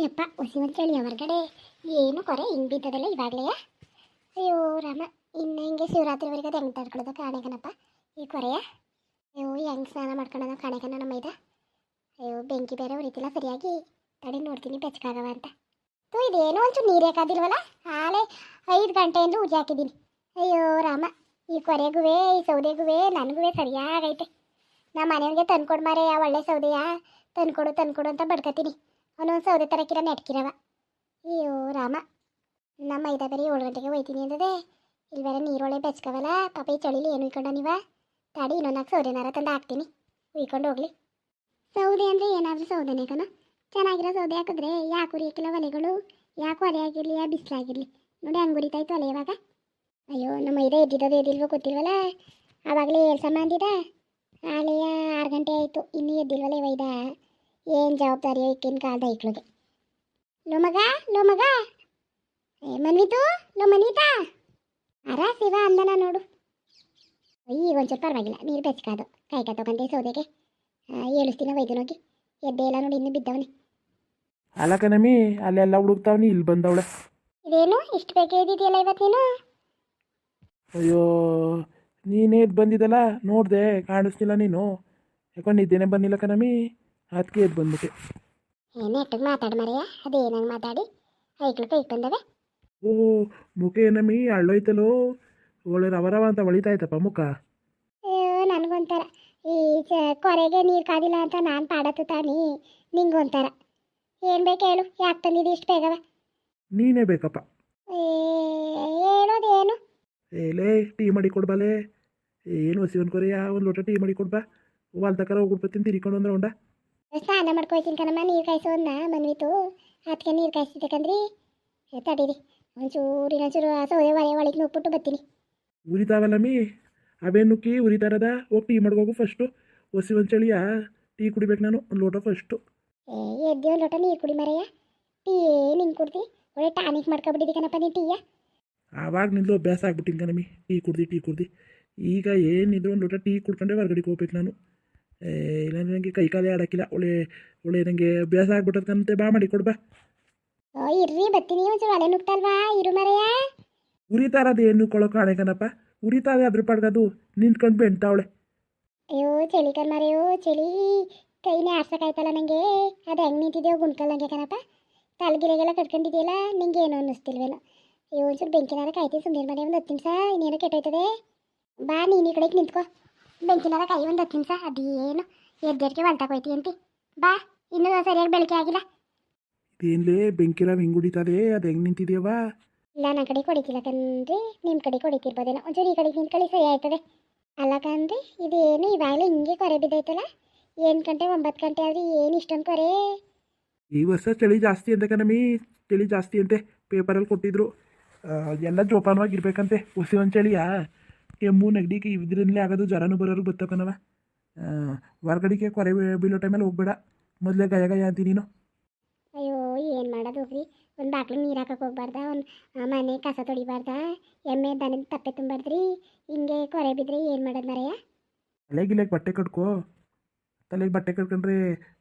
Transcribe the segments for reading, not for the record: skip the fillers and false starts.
ಯಪ್ಪ ಹೊಸಿವಂತೇಳಿ ಹೊರಗಡೆ ಏನು ಕೊರೆ ಹಿಂಗೆ ಬಿದ್ದದಲ್ಲ ಇವಾಗಲೇ. ಅಯ್ಯೋ ರಾಮ, ಇನ್ನು ಹಿಂಗೆ ಶಿವರಾತ್ರಿವರೆಗೆ ಅದು ಹೆಂಗೆ ತಡ್ಕೊಳ್ಳೋದು ಕಾಣೆಕನಪ್ಪ ಈ ಕೊರೆಯ. ಅಯ್ಯೋ ಹೆಂಗೆ ಸ್ನಾನ ಮಾಡ್ಕೊಳ್ಳೋದು ಕಾಣೆಕನ ನಮ್ಮ ಮೈದ. ಅಯ್ಯೋ ಬೆಂಕಿ ಬೇರೆ ಉರಿತಿಲ್ಲ ಸರಿಯಾಗಿ, ತಡಿ ನೋಡ್ತೀನಿ ಬೆಚ್ಚಗಾಗವ ಅಂತ. ಇದೇನೋ ಒಂಚೂರು ನೀರು ಹಾಕೋದಿಲ್ವಲ್ಲ, ಹಾಲೆ 5 ಗಂಟೆಯಿಂದ ಉಜ್ಜಿ ಹಾಕಿದ್ದೀನಿ. ಅಯ್ಯೋ ರಾಮ, ಈ ಕೊರೆಗುವೆ ಈ ಸೌದೆಗುವೆ ನನಗುವೆ ಸರಿಯಾಗೈತೆ. ನಮ್ಮ ಮನೆಯವ್ರಿಗೆ ತಂದ್ಕೊಡು ಮಾರೆ ಆ ಒಳ್ಳೆ ಸೌದೆಯ, ತಂದ್ಕೊಡು ಅಂತ ಬಡ್ಕತೀನಿ. ಅವನೊಂದು ಸೌದೆ ತರಕಿರ ನೆಟ್ಕಿರವ. ಅಯ್ಯೋ ರಾಮ, ನಮ್ಮ ಐದ ಬೇರೆ 7 ಗಂಟೆಗೆ ಹೋಯ್ತೀನಿ ಅಂದದೆ. ಇಲ್ಲಿ ಬೇರೆ ನೀರೊಳೆ ಬೆಚ್ಕವಲ್ಲ ಪಾಪ, ಈ ಚಳಿಲಿ ಏನು ಉಯ್ಕೊಂಡ ನೀವ. ತಾಡಿ ಇನ್ನೊಂದು 4 ಸೌದೆನಾರ ತಂದು ಹಾಕ್ತೀನಿ, ಉಯ್ಕೊಂಡು ಹೋಗ್ಲಿ. ಸೌದೆ ಅಂದರೆ ಏನಾದರೂ ಸೌದೆನೇ ಕಣ, ಚೆನ್ನಾಗಿರೋ ಸೌದೆ ಹಾಕಿದ್ರೆ ಯಾಕೆ ಉರಿಯಕ್ಕಿಲ್ಲ ಒಲೆಗಳು, ಯಾಕೆ ಒಲೆ ಆಗಿರಲಿ ಯಾ ಬಿಸಿಲಾಗಿರಲಿ. ನೋಡಿ ಹಂಗೆ ಉರಿತಾಯ್ತು ಒಲೆ ಇವಾಗ. ಅಯ್ಯೋ ನಮ್ಮ ಐದ ಎದ್ದಿದ್ದದು ಎದ್ದಿಲ್ವೋ ಗೊತ್ತಿಲ್ವಲ್ಲ, ಆವಾಗಲೇ ಏಳ್ಸಮ್ಮ ಅಂದಿದ. ಆಲೆಯ 6 ಗಂಟೆ ಆಯಿತು, ಇನ್ನೂ ಎದ್ದಿಲ್ವಲ್ಲ ವೈದ. ಏನು ಜವಾಬ್ದಾರಿಯೋ ಇಕ್ಕಿನ ಕಾಲದ ಐಕ್ಳಿಗೆ. ಲೋ ಮಗ ಮನ್ವಿತು, ಲೋ ಮನೀತಾ ಅರ ಶಿವ ಅಂದನ ನೋಡು. ಈಗ ಒಂಚೂರು ಪರವಾಗಿಲ್ಲ, ನೀರು ಬೆಚ್ಚಕಾದು ಕೈ ಕತ್ತೋಕಂತೆ ಸೌದೆಗೆ. ಏಳಿಸ್ತೀನ ವೈದ್ಯನೋಗಿ, ಎದ್ದೆ ಇಲ್ಲ ನೋಡಿ ಇನ್ನೂ ಬಿದ್ದವನೇ. ಅಲ್ಲಕನಮ್ಮಿ ಅಲ್ಲೆಲ್ಲ ಹುಡುಕ್ತಾವನಿ, ಇಲ್ಲಿ ಬಂದವಳೆ. ಇದೇನು ಇಷ್ಟು ಬೇಗ ಇದ್ದಿದೆಯಲ್ಲ ಇವತ್ತು ನೀನು? ಅಯ್ಯೋ ನೀನೇ ಎದ್ದು ಬಂದಿದ್ದಲ್ಲ, ನೋಡಿದೆ ಕಾಣಿಸ್ತಿಲ್ಲ ನೀನು. ಯಾಕೋ ನಿದ್ದೆನೇ ಬಂದಿಲ್ಲ ಕನಮ್ಮಿ, ಅದಕ್ಕೆ ಎದ್ದು ಬಂದ್ಬಿಟ್ಟೆ. ನೆಟ್ಟಿಗೆ ಮಾತಾಡಿ ಮರೆಯ, ಅದೇನಂಗೆ ಮಾತಾಡಿ ಐಕ್ಳು ಕೈಗೆ ಬಂದವೆ. ಓಹೋ ಮುಖ ಏನಮ್ಮಿ ಅಳ್ಳೋಯ್ತಲೋ, ಒಳ್ಳೆ ರವ ಅಂತ ಹೊಳಿತಾಯ್ತಪ್ಪ ಮುಖ. ಅಯ್ಯೋ ನನಗೊಂಥರ, ಈ ಕೊರೆಗೆ ನೀರು ಕಾದಿಲ್ಲ ಅಂತ ನಾನು ಪಾಡತ್ತು ತಾನಿ, ನಿಂಗೊಂಥರ. ಏನು ಬೇಕು ಹೇಳು, ಯಾಕೆ ತಂದಿದ್ದು ಇಷ್ಟು ಬೇಗವ? ನೀನೇ ಬೇಕಪ್ಪ. ಹೇಳೋದೇನು? ಏಲೇ ಟೀ ಮಾಡಿ ಕೊಡ್ಬಾಲೆ, ಏನು ಹಸಿವನ್ ಕೊರೆಯ, ಒಂದು ಲೋಟ ಟೀ ಮಾಡಿ ಕೊಡ್ಬಾ. ಹೊಲ್ ತಕರ ಹೋಗ್ಬಿಡ್ತೀನಿ ತಿರ್ಕೊಂಡು ಅಂದ್ರೆ ಉಂಡ. ಸ್ನಾನ ಮಾಡ್ಕೊಯ್ತೀನಿ ಕಣಮ್ಮ, ನೀರು ಕಾಯಿಸೋನ್ನ ಮನ್ವಿತು. ಅದಕ್ಕೆ ನೀರು ಕಾಯಿಸ್ತಿದ್ದಕ್ಕಂದ್ರಿ. ತಡೀರಿ ಇನ್ನೊಂಚೂರು ಸೌದೆ ಒಳಗೆ ನುಗ್ಬಿಟ್ಟು ಬರ್ತೀನಿ. ಉರಿತಾವಲ್ಲಮ್ಮಿ, ಅವೇನು ನುಕ್ಕಿ ಉರಿತಾರದ. ಹೋಗಿ ಟೀ ಮಾಡ್ಕೋಗು ಫಸ್ಟು. ಹೊಸಿ ಒಂದು ಚಳಿಯ ಟೀ ಕುಡಿಬೇಕು ನಾನು, ಒಂದು ಲೋಟ ಫಸ್ಟು. ಎದ್ದಿ ಒಂದು ಲೋಟ ನೀರು ಕುಡಿ ಮರೆಯ. ಟೀ ನಿಂಗೆ ಕುಡ್ದು ಒಳ್ಳೆ ಟಾನಿಕ್ ಮಾಡ್ಕೊಬಿಟ್ಟಿದ್ದಿ ಕಣಪ್ಪ ನೀನು ಟೀಯ. ಆವಾಗ ನಿಂದು ಅಭ್ಯಾಸ ಆಗ್ಬಿಟ್ಟಿನ ಕಣಮ್ಮಿ, ಟೀ ಕುಡ್ದು. ಈಗ ಏನಿದ್ರು ಒಂದು ಲೋಟ ಟೀ ಕುಡ್ಕೊಂಡೆ ಹೊರಗಡೆಗೆ ಹೋಗ್ಬೇಕು ನಾನು. ಇಲ್ಲಾಂದ್ರೆ ನನಗೆ ಕೈ ಕಾಲೇ ಆಡೋಕ್ಕಿಲ್ಲ. ಒಳ್ಳೆ ನನಗೆ ಅಭ್ಯಾಸ ಆಗ್ಬಿಟ್ಟದಕ್ಕಂತೆ. ಬಾ ಮಾಡಿ ಕೊಡ್ಬಾ. ಇರ್ರಿ ಬರ್ತೀನಿ, ಒಂಚೂರು ಒಲೆ ನುಗ್ತಲ್ವಾ ಇರು ಮರೆಯ. ಉರಿತಾರದು ಏನು ಕೊಳೋ ಕಾಣೆ ಕಣಪ್ಪ, ಉರಿತಾದೆ ಅದ್ರ ಪಡ್ಗದು ನಿಂತ್ಕೊಂಡು ಬೆಣ್ತಾವಳೆ. ಅಯ್ಯೋ ಚಳಿ ಕಣ್ಮರೆಯೋ ಚಳಿ, ಕೈನೇ ಆಡ್ಸೋಕ್ಕಾಯ್ತಲ್ಲ ನನಗೆ. ಅದು ಹೆಂಗೆ ನಿಂತಿದ್ದೇವು ಗುಂಡ್ಕಲ್ಲಂಗೆ ಕಣಪ್ಪ, ತಲೆಗಿಲೆಗೆಲ್ಲ ಕಟ್ಕೊಂಡಿದೆಯಲ್ಲ, ನಿಂಗೆ ಏನೋ ಅನ್ನಿಸ್ತಿಲ್ವೇನೋ. ಅಯ್ಯೋ ಒಂಚೂರು ಬೆಂಕಿನಾರ ಕಾಯ್ತಿ ಸುಮ್ಮನೆ ಮನೆ, ಒಂದು 10 ನಿಮಿಷ ಇನ್ನೇನೋ ಕೆಟ್ಟೋಯ್ತದೆ. ಬಾ ನೀನು ಈ ಕಡೆಗೆ ನಿಂತ್ಕೋ, ಬೆಂಕಿನಾರ ಕಾಯಿ ಒಂದು 10 ನಿಮಿಷ. ಅದೇನು ಎದ್ದೆಡ್ಗೆ ಹೊಲ್ತಾಕೋಯ್ತಿ ಅಂತಿ, ಬಾ ಇನ್ನೂ ಸರಿಯಾಗಿ ಬೆಳಕೆ ಆಗಿಲ್ಲ. ಇದೇನ್ಲೇ ಬೆಂಕಿರಾವ್ ಹಿಂಗೆ ಉಡಿತದೆ, ಅದು ಹೆಂಗೆ ನಿಂತಿದ್ಯವ? ಇಲ್ಲ ನನ್ನ ಕಡೆ ಹೊಡಿತಿಲ್ಲ ಕಣ್ರಿ, ನಿಮ್ಮ ಕಡೆ ಹೊಡಿತಿರ್ಬೋದೇನೋ. ಒಂಚೂರು ಈ ಕಡೆಗೆ ನಿಂತ್ಕೊಳ್ಳಿ ಸರಿ ಆಯ್ತದೆ. ಅಲ್ಲ ಕಣ್ರಿ, ಇದೇನು ಇವಾಗಲೇ ಹಿಂಗೆ ಕೊರೆ ಬಿದ್ದೈತಲ್ಲ. 8 ಗಂಟೆ 9 ಗಂಟೆ ಆದರೆ ಏನು ಇಷ್ಟೊಂದು ಕೊರೆ? ಈ ವರ್ಷ ಚಳಿ ಜಾಸ್ತಿ ಅಂತೆ ಕಣಮ್ಮಿ, ಚಳಿ ಜಾಸ್ತಿ ಅಂತೆ. ಪೇಪರಲ್ಲಿ ಕೊಟ್ಟಿದ್ರು ಎಲ್ಲ ಜೋಪಾನವಾಗಿರ್ಬೇಕಂತೆ. ಹೊಸಿ ಒಂದು ಚಳಿಯ ಕೆಮ್ಮು ನೆಗಡಿಗೆ ಇದರಿಂದಲೇ ಆಗೋದು, ಜ್ವರನೂ ಬರೋರು ಬರ್ತಕನವ. ಹೊರಗಡೆಗೆ ಕೊರೆ ಬೀಳೋ ಟೈಮಲ್ಲಿ ಹೋಗ್ಬೇಡ, ಮೊದಲೇ ಗಯ ಅಂತೀನಿ ನೀನು. ಅಯ್ಯೋ ಏನು ಮಾಡೋದು ಹೋಗ್ರಿ. ಒಂದು ಬಾಕ್ಲಿಗೆ ನೀರು ಹಾಕಕ್ಕೆ ಹೋಗ್ಬಾರ್ದ, ಒಂದು ಮನೆ ಕಸ ತೊಳಿಬಾರ್ದ, ಎಮ್ಮೆ ದನದ ತಪ್ಪೆ ತುಂಬಾರ್ದ್ರಿ. ಹಿಂಗೆ ಕೊರೆ ಬಿದ್ದರೆ ಏನು ಮಾಡೋದು ಮರೆಯ? ತಲೆಗೆ ಬಟ್ಟೆ ಕಟ್ಕೋ, ತಲೆಗೆ ಬಟ್ಟೆ ಕಟ್ಕೊಂಡ್ರೆ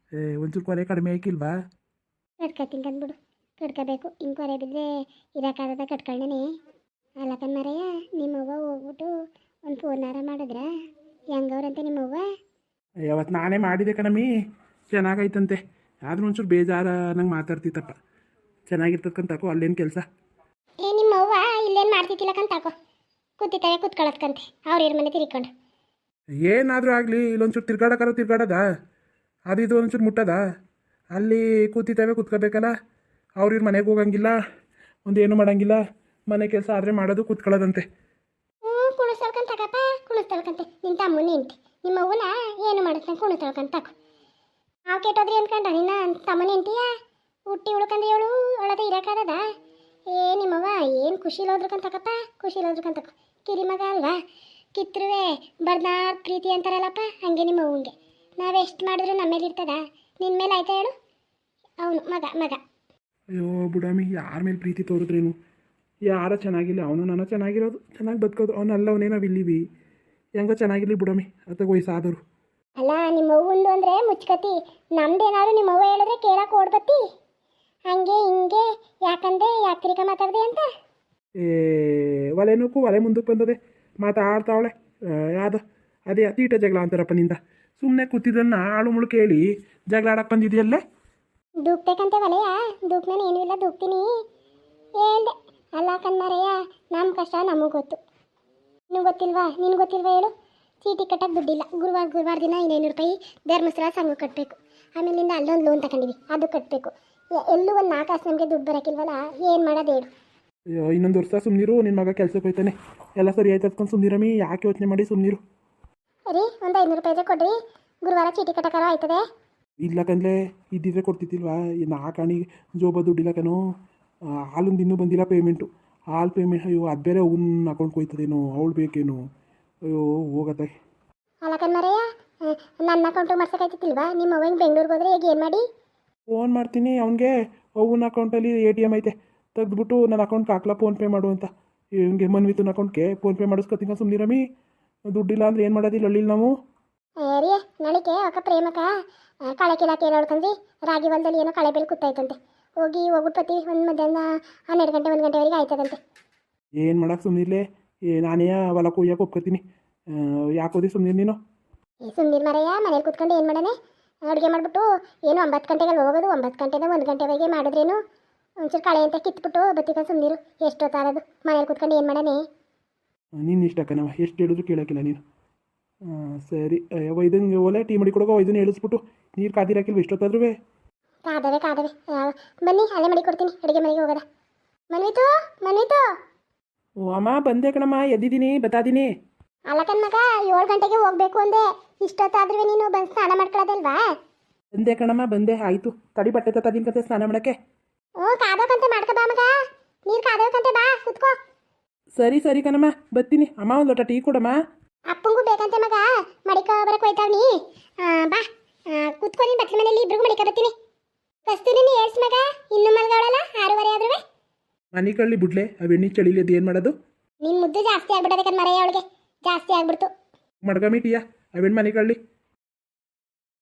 ಒಂಚೂರು ಕೊರೆ ಕಡಿಮೆ ಆಯ್ಕಿಲ್ವಾ? ಕಟ್ಕೊತೀನಿ ಕಂದ್ಬಿಡು, ಕಟ್ಕೋಬೇಕು. ಹಿಂಗೆ ಕೊರೆ ಬಿದ್ದರೆ ಇರೋಕ್ಕಾಗದ ಕಟ್ಕೊಂಡೇ. ಅಲ್ಲಕನ್ ಮರೆಯ, ನಿಮ್ಮವ್ವ ಹೋಗ್ಬಿಟ್ಟು ಒಂದು ಫೋನಾರ ಮಾಡಿದ್ರ ಹೆಂಗವ್ರಂತೆ ನಿಮ್ಮವ್ವ? ಯಾವತ್ತು ನಾನೇ ಮಾಡಿದೆ ಕಣಮ್ಮಿ, ಚೆನ್ನಾಗೈತಂತೆ. ಆದ್ರೂ ಒಂಚೂರು ಬೇಜಾರ ನಂಗೆ ಮಾತಾಡ್ತಿತ್ತಪ್ಪ. ಚೆನ್ನಾಗಿರ್ತಕ್ಕಂತಾಕೋ ಅಲ್ಲೇನು ಕೆಲಸ. ನಿಮ್ಮವ್ವ ಇಲ್ಲೇನು ಮಾಡ್ತಿದ್ದಿಲ್ಲಕ್ಕಂತಾಕೋ, ಕೂತಿದ್ದಾವೆ ಕೂತ್ಕೊಳ್ಳೋದ್ಕಂತೆ ಅವ್ರ ಮನೆ ತಿರ್ಕೊಂಡು. ಏನಾದರೂ ಆಗಲಿ, ಇಲ್ಲೊಂಚೂರು ತಿರ್ಗಾಡೋದ ಅದು ಒಂಚೂರು ಮುಟ್ಟದ. ಅಲ್ಲಿ ಕೂತಿದ್ದಾವೆ ಕೂತ್ಕೋಬೇಕಲ್ಲ. ಅವ್ರ ಮನೆಗೆ ಹೋಗಂಗಿಲ್ಲ, ಒಂದೇನು ಮಾಡೋಂಗಿಲ್ಲ. ಮನೆ ಕೆಲಸ ಆದರೆ ಮಾಡೋದು ಕೂತ್ಕೊಳ್ಳೋದಂತೆ. ಕುಣಿಸ್ತಳ್ಕಂತಕಪ್ಪ, ಕುಣಿಸ್ತಳ್ಕಂತೆ. ನಿನ್ನ ತಮ್ಮನ ಹೆಂಡ್ತಿ ನಿಮ್ಮವ್ವನ ಏನು ಮಾಡುತ್ತೆ ಕುಣಿಸ್ತಳ್ಕಂತಾಕು. ನಾವು ಕೆಟ್ಟೋದ್ರಿ ಅನ್ಕೊಂಡ ನಿನ್ನ ತಮ್ಮನ ಹೆಂಡ್ತಿಯ ಹುಟ್ಟಿ ಉಳ್ಕಂದು ಹೇಳು ಒಳದ ಇರೋಕ್ಕಾಗದ? ನಿಮ್ಮವ್ವ ಏನು ಖುಷಿಲೋದ್ರಕಂತಕಪ್ಪ, ಖುಷಿಲೋದ್ರಕಂತಕ. ಕಿರಿ ಮಗ ಅಲ್ವಾ, ಕಿತ್ತರುವೆ ಬರ್ನಾಡ್ ಪ್ರೀತಿ ಅಂತಾರಲ್ಲಪ್ಪ, ಹಂಗೆ ನಿಮ್ಮ ಅವ್ವಂಗೆ. ನಾವು ಎಷ್ಟು ಮಾಡಿದ್ರು ನಮ್ಮ ಮೇಲೆ ಇರ್ತದ, ನಿನ್ನ ಮೇಲೆ ಆಯ್ತಾ ಹೇಳು? ಅವನು ಮಗ. ಅಯ್ಯೋ ಬುಡಾಮಿ, ಯಾರ ಮೇಲೆ ಪ್ರೀತಿ ತೋರಿದ್ರೇನು? ಯಾರ ಚೆನ್ನಾಗಿಲ್ಲ, ಅವನು ನಾನು ಚೆನ್ನಾಗಿರೋದು, ಚೆನ್ನಾಗಿ ಬದುಕೋದು. ಅವನಲ್ಲವನೇ ನಾವು ಇಲ್ಲಿವಿ, ಹೆಂಗೋ ಚೆನ್ನಾಗಿರಲಿ ಬುಡಾಮಿ. ಅತ್ತಾಗ ವಯಸ್ಸಾದರು. ಅಲ್ಲ ನಿಮ್ಮ ಅವ್ವಂದು ಅಂದರೆ ಮುಚ್ಕತಿ, ನಮ್ದೇನಾದ್ರು ನಿಮ್ಮ ಅವ್ವ ಹೇಳಿದ್ರೆ ಕೇಳಕ್ಕೆ ಓಡ್ಬತ್ತಿ. ಹಂಗೆ ಹಿಂಗೆ ಯಾಕಂದೆ ಯಾಕ್ರಿಕ ಮಾತಾಡ್ದೆ ಅಂತ. ಏ ಒಲೆನೂಕು ಒಲೆ ಮುಂದಕ್ಕೆ ಬಂದದೆ ಮಾತಾಡ್ತಾವಳೆ ಯಾವುದು ಅದೇ ತೀಟ ಜಗಳ ಅಂತಾರಪ್ಪ ನಿಂದ. ಸುಮ್ಮನೆ ಕೂತಿದ್ದನ್ನ ಆಳು ಮುಳು ಕೇಳಿ ಜಗಳ ಆಡಕ್ಕೆ ಬಂದಿದೆಯಲ್ಲೇ. ದೂಕ್ಬೇಕಂತೆ ಒಲೆಯ ದೂಕ್ನೇನು ಏನೂ ಇಲ್ಲ ದೂಕ್ತೀನಿ ಹೇಳ್ದೆ. ಅಲ್ಲ ಕಣ್ಮರೆಯ ನಮ್ಮ ಕಷ್ಟ ನಮಗೆ ಗೊತ್ತು, ನಿನಗೆ ಗೊತ್ತಿಲ್ವಾ? ನಿನ್ಗೆ ಗೊತ್ತಿಲ್ವಾ ಹೇಳು? ಚೀಟಿ ಕಟ್ಟಕ್ಕೆ ದುಡ್ಡಿಲ್ಲ. ಗುರುವಾರ ದಿನ 500 ರೂಪಾಯಿ ಧರ್ಮಸ್ಥಳ ಸಂಘ ಕಟ್ಟಬೇಕು. ಆಮೇಲಿಂದ ಅಲ್ಲೊಂದು ಲೋನ್ ತಗೊಂಡಿವಿ, ಅದು ಕಟ್ಟಬೇಕು. ಎಲ್ಲೂ ಒಂದು 4 ಕಾಸು ನಮಗೆ ದುಡ್ಡು ಬರೋಕ್ಕಿಲ್ವಲ್ಲ, ಏನು ಮಾಡೋದು ಹೇಳು? ಅಯ್ಯೋ ಇನ್ನೊಂದು ವರ್ಷ ಸುಮ್ಮನಿರು, ನಿನ್ನ ಮಗ ಕೆಲ್ಸಕ್ಕೆ ಹೋಯ್ತಾನೆ, ಎಲ್ಲ ಸರಿ ಆಯ್ತು ಅದ್ಕೊಂಡು ಸುಮ್ಮನಿರಮ್ಮಿ, ಯಾಕೆ ಯೋಚನೆ ಮಾಡಿ ಸುಮ್ಮನಿರು. ರೀ ಒಂದು 500 ರೂಪಾಯಿ ಕೊಡ್ರಿ, ಗುರುವಾರ ಚೀಟಿ ಕಟ್ಟಕ್ಕಾರ ಆಯ್ತದೆ. ಇಲ್ಲ ಕಂದ್ಲೆ ಇದ್ದಿದ್ರೆ ಕೊಡ್ತಿದ್ದಿಲ್ವಾ? ನಾಲ್ಕಾಣಿ ಜೋಬ ದುಡ್ಡಿಲ್ಲ ಕಣೋ. ಹಾಲೊಂದು ಇನ್ನೂ ಬಂದಿಲ್ಲ ಪೇಮೆಂಟು. ಹಾಲು ಪೇಮೆಂಟ್ ಅಯ್ಯೋ ಅದು ಬೇರೆ ಅವ್ನ ಅಕೌಂಟ್ಗೆ ಹೋಯ್ತದೇನೋ, ಅವಳು ಬೇಕೇನೋ. ಅಯ್ಯೋ ಹೋಗತ್ತೆ. ಅಲ್ಲ ಕಣ್ಮರೆಯ ನನ್ನ ಅಕೌಂಟಿಗೆ ಮಾಡ್ಸೋಕ್ಕಾಯ್ತಿಲ್ವಾ? ನಿಮ್ಮ ಅವ್ವಂಗೆ ಬೆಂಗಳೂರಿಗೆ ಹೋದ್ರೆ ಈಗ ಏನು ಮಾಡಿ? ಫೋನ್ ಮಾಡ್ತೀನಿ ಅವನಿಗೆ, ಅವ್ನ ಅಕೌಂಟಲ್ಲಿ ATM ಐತೆ, ತೆಗೆದ್ಬಿಟ್ಟು ನನ್ನ ಅಕೌಂಟ್ಗೆ ಹಾಕ್ಲಾ ಫೋನ್ಪೇ ಮಾಡು ಅಂತ. ಹಿಂಗೆ ಮನ್ವಿತನ ಅಕೌಂಟ್ಗೆ ಫೋನ್ಪೇ ಮಾಡಿಸ್ಕೊತೀನಿ ಸುಮ್ಮನಿರಮ್ಮಿ. ದುಡ್ಡಿಲ್ಲ ಅಂದರೆ ಏನು ಮಾಡೋದಿಲ್ಲ ಹಳ್ಳಿಲಿ ನಾವು. ರೀ ನಳಿಕೆ ಅಕ್ಕ ಪ್ರೇಮಕ ಕಳೆ ಕಿಲಾಕೆ ನೋಡ್ಕೊಂಡ್ರಿ, ರಾಗಿ ಹೊಲದಲ್ಲಿ ಏನೋ ಕಳೆ ಬೆಲೆ ಕೂತಾಯ್ತಂತೆ. ಹೋಗ್ಬಿಟ್ಟು ಪತಿ ಒಂದು ಮಧ್ಯಾಹ್ನ 12 ಗಂಟೆ 1 ಗಂಟೆವರೆಗೆ ಆಯ್ತದಂತೆ. ಏನು ಮಾಡೋಕೆ ಸುಮ್ಮನಿರ್ಲೆ, ನಾನೇ ಹೊಲ ಕೊಯ್ಯಕ್ಕೆ ಒಪ್ಕೋತೀನಿ. ಯಾಕೋದಿ ಸುಮ್ಮನೆ ನೀನು? ಸುಮ್ಮನಿರ್ ಮರೆಯ ಮನೇಲಿ ಕೂತ್ಕೊಂಡು ಏನು ಮಾಡೋಣ? ಅಡುಗೆ ಮಾಡಿಬಿಟ್ಟು ಏನು 9 ಗಂಟೆಗೆ ಹೋಗೋದು, 9 ಗಂಟೆಯಿಂದ 1 ಗಂಟೆವರೆಗೆ ಮಾಡಿದ್ರೇನು ಒಂಚೂರು ಕಳೆ ಅಂತ ಕಿತ್ಬಿಟ್ಟು ಬತ್ತಿಕ ಸುಮ್ಮನಿರು. ಎಷ್ಟೊತ್ತಾಗೋದು ಮನೇಲಿ ಕೂತ್ಕೊಂಡು ಏನು ಮಾಡೋಣ? ನಿನ್ನ ಇಷ್ಟ ಕಣವ, ಎಷ್ಟು ಹೇಳಿದ್ರು ಕೇಳೋಕ್ಕಿಲ್ಲ ನೀನು. ಸರಿ ಒಯ್ದಂಗೆ ಒಲೆ ಟೀ ಮಾಡಿ ಕೊಡೋಕೆ ಒಯ್ದನ್ನ ಹೇಳಿಸ್ಬಿಟ್ಟು ನೀರು ಕಾದಿರಾಕಿಲ್ವ ಇಷ್ಟೊತ್ತಾದ್ರೂ? ಕಾದವೆ ಬನ್ನಿ ಅಲ್ಲೇ ಮಾಡಿ ಕೊಡ್ತೀನಿ, ಅಡುಗೆ ಮನೆಗೆ ಹೋಗೋದ. ಮನ್ವಿತು ಓ ಅಮ್ಮ ಬಂದೆ ಕಣಮ್ಮ, ಎದ್ದಿದ್ದೀನಿ ಬತ್ತಾದೀನಿ. ಅಲ್ಲ ಕಣ್ಮಗ 7 ಗಂಟೆಗೆ ಹೋಗ್ಬೇಕು ಅಂದೆ, ಇಷ್ಟೊತ್ತಾದ್ರೂ ನೀನು ಬಂದು ಸ್ನಾನ ಮಾಡ್ಕೊಳ್ಳೋದಲ್ವಾ? ಬಂದೆ ಕಣಮ್ಮ ಬಂದೆ, ಆಯಿತು ತಡಿ ಬಟ್ಟೆ ತತ್ತದಿನ ಕತೆ ಸ್ನಾನ ಮಾಡೋಕ್ಕೆ. ಕಾದೋಕಂತೆ ಮಾಡ್ಕೊ ಬಾ ಮಗ, ನೀರು ಕಾದೋಕಂತೆ ಬಾ ಕುತ್ಕೋ. ಸರಿ ಕಣಮ್ಮ ಬರ್ತೀನಿ. ಅಮ್ಮ ಒಂದು ಲೋಟ ಟೀ ಕೊಡಮ್ಮ. ಅಪ್ಪಂಗೂ ಬೇಕಂತೆ ಮಗ, ಮಡಿಕೊ ಬರಕ್ಕೆ ಹೋಯ್ತಾವ್ನಿ. ಬಾ ಕುತ್ಕೊ, ನೀನು ಬಟ್ಟೆ ಮನೇಲಿ ಇಬ್ರಿಗೂ ಮಡಿಕೊ ಬರ್ತೀನಿ. ಕಸ್ತೂರಿ ನೀನು ಹೇಳ್ಸ್ ಮಗ, ಇನ್ನೂ ಮಲ್ಗವಳಲ್ಲ 6:30 ಆದ್ರೂ. ಮನೆ ಕಳ್ಳಿ ಬಿಡ್ಲೆ, ಅವೆಣ್ಣಿ ಚಳಿಲಿ ಅದು ಏನು ಮಾಡೋದು? ನಿನ್ನ ಮುದ್ದು ಜಾಸ್ತಿ ಆಗ್ಬಿಟ್ಟದೆ ಕಣ್ಮರೆಯ, ಅವಳಿಗೆ ಜಾಸ್ತಿ ಆಗ್ಬಿಡ್ತು. ಮಡ್ಗಮಿ ಟೀಯ ಅವೆಣ್ಣು ಮನೆ ಕಳ್ಳಿ.